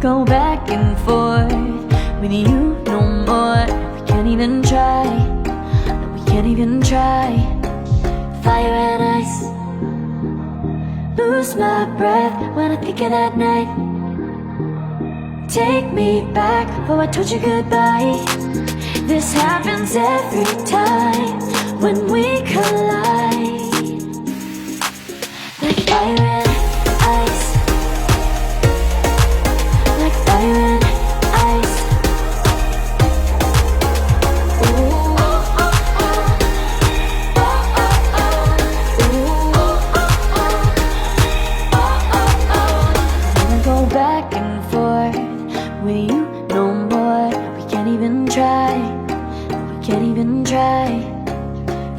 go back and forth with you no more. We can't even try, no, we can't even try. Fire and ice, lose my breath when I think of that night. Take me back before I told you goodbye. This happens every time when we collide. Like fire and ice, like fire and ice. Ooh, oh, oh, oh. Oh, oh, oh. Ooh, oh, oh, oh. Oh, oh, oh. Never go back and forth with you no more. We can't even try, we can't even try.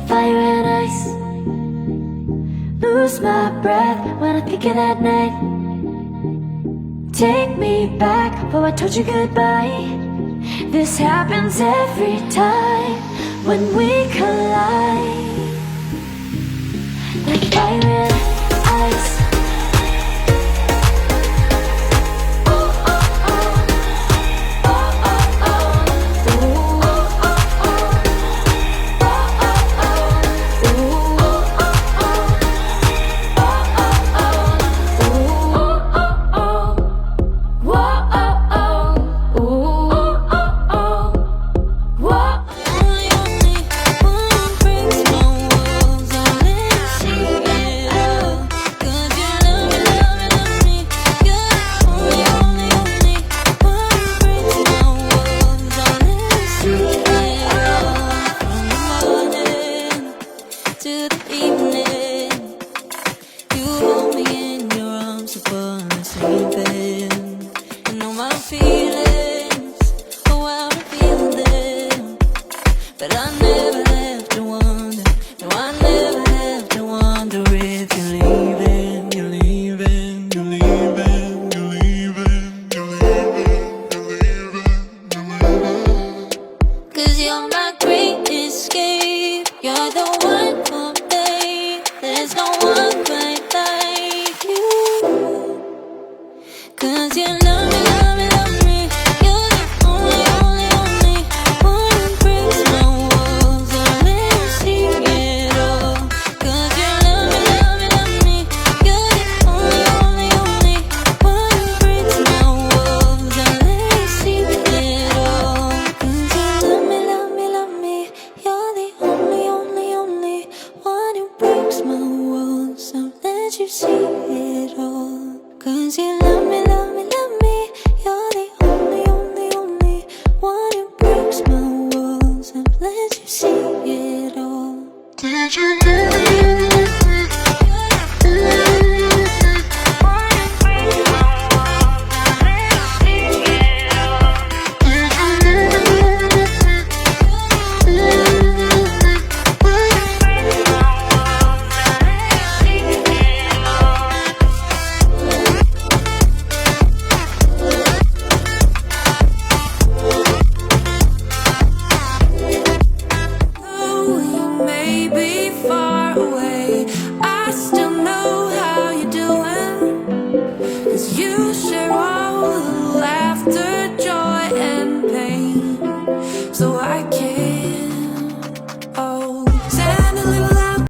Fire and ice, lose my breath when I think of that night. Take me back before I told you goodbye. This happens every time when we collide. Like fire